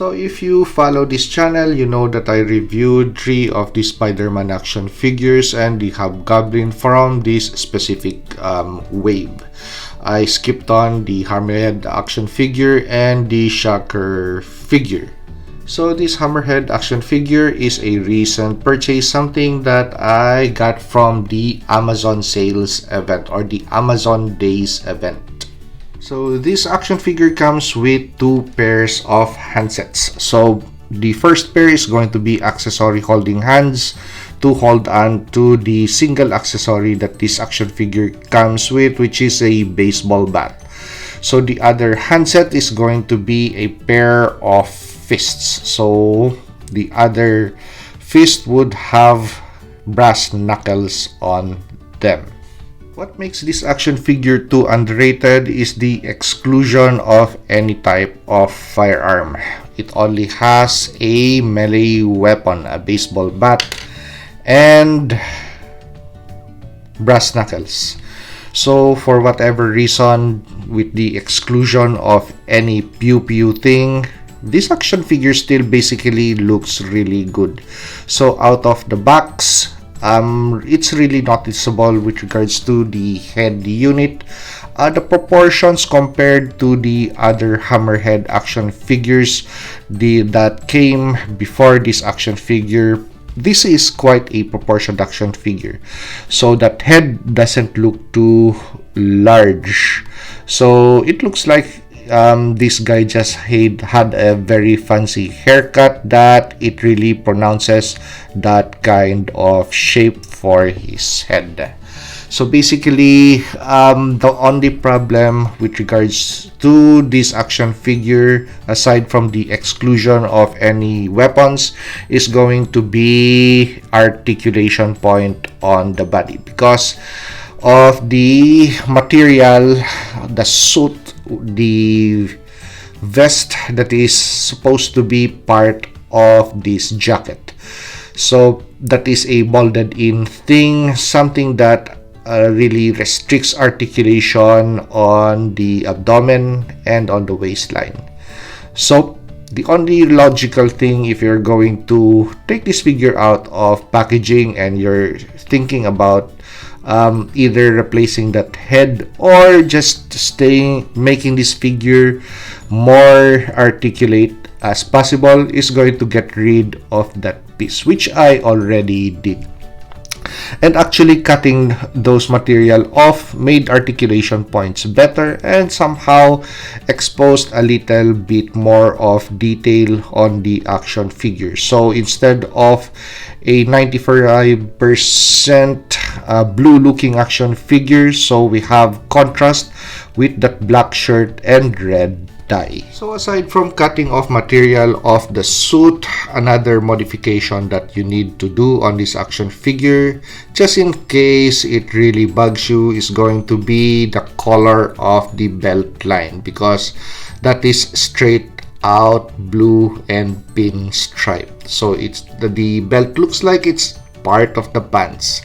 So if you follow this channel, you know that I reviewed 3 of the SpiderMan action figures and the Hobgoblin from this specific wave. I skipped on the Hammerhead action figure and the Shocker figure. So this Hammerhead action figure is a recent purchase, something that I got from the Amazon sales event or the Amazon Days event. So this action figure comes with 2 pairs of handsets. So the first pair is going to be accessory holding hands to hold on to the single accessory that this action figure comes with, which is a baseball bat. So the other handset is going to be a pair of fists. So the other fist would have brass knuckles on them. What makes this action figure too underrated is the exclusion of any type of firearm. It only has a melee weapon, a baseball bat, and brass knuckles. So for whatever reason, with the exclusion of any pew-pew thing, this action figure still basically looks really good. So out of the box, it's really noticeable with regards to the head unit. The proportions compared to the other Hammerhead action figures that came before this action figure, this is quite a proportioned action figure. So that head doesn't look too large. So it looks like this guy just had a very fancy haircut that it really pronounces that kind of shape for his head. So basically, the only problem with regards to this action figure, aside from the exclusion of any weapons, is going to be articulation point on the body, because of the material, the suit, the vest that is supposed to be part of this jacket. So that is a molded in thing, something that really restricts articulation on the abdomen and on the waistline. So the only logical thing, if you're going to take this figure out of packaging and you're thinking about either replacing that head or just making this figure more articulate as possible, is going to get rid of that piece, which I already did. And actually cutting those material off made articulation points better and somehow exposed a little bit more of detail on the action figure. So instead of a 95% blue looking action figure, so we have contrast with that black shirt and red tie. So aside from cutting off material of the suit, another modification that you need to do on this action figure, just in case it really bugs you, is going to be the color of the belt line, because that is straight out blue and pin striped. So the belt looks like it's part of the pants,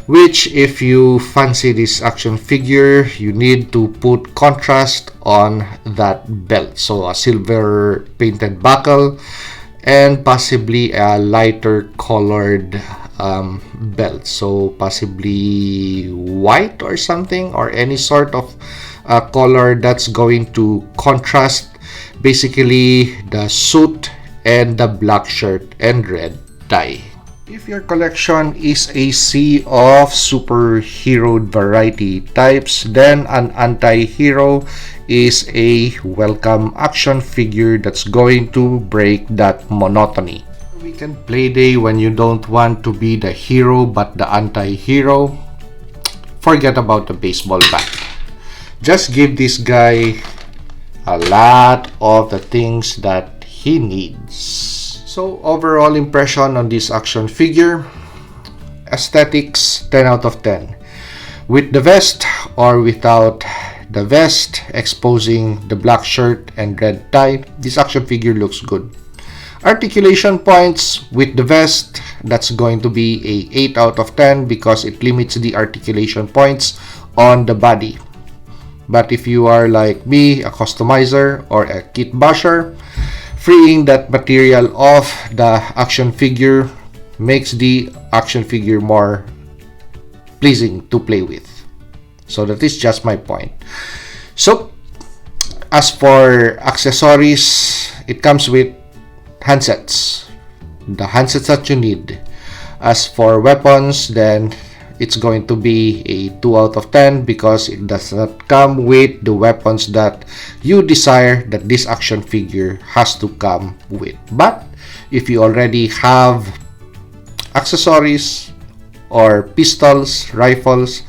which if you fancy this action figure, you need to put contrast on that belt. So a silver painted buckle and possibly a lighter colored belt. So possibly white or something, or any sort of color that's going to contrast basically the suit and the black shirt and red tie. If your collection is a sea of superhero variety types, then an anti-hero is a welcome action figure that's going to break that monotony. Weekend Playday, when you don't want to be the hero but the anti-hero, forget about the baseball bat. Just give this guy a lot of the things that he needs. So overall impression on this action figure, aesthetics 10 out of 10. With the vest or without the vest exposing the black shirt and red tie, this action figure looks good. Articulation points with the vest, that's going to be a 8 out of 10 because it limits the articulation points on the body. But if you are like me, a customizer or a kit basher, freeing that material off the action figure makes the action figure more pleasing to play with. So that is just my point. So as for accessories, it comes with handsets, the handsets that you need. As for weapons, then it's going to be a 2 out of 10 because it does not come with the weapons that you desire that this action figure has to come with. But if you already have accessories or pistols, rifles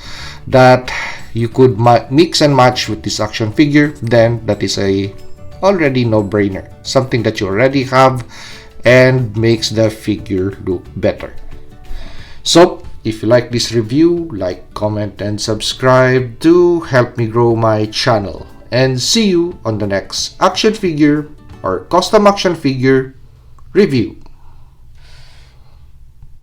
that you could mix and match with this action figure, then that is a already no-brainer, something that you already have and makes the figure look better. So if you like this review, like, comment, and subscribe to help me grow my channel. And see you on the next action figure or custom action figure review.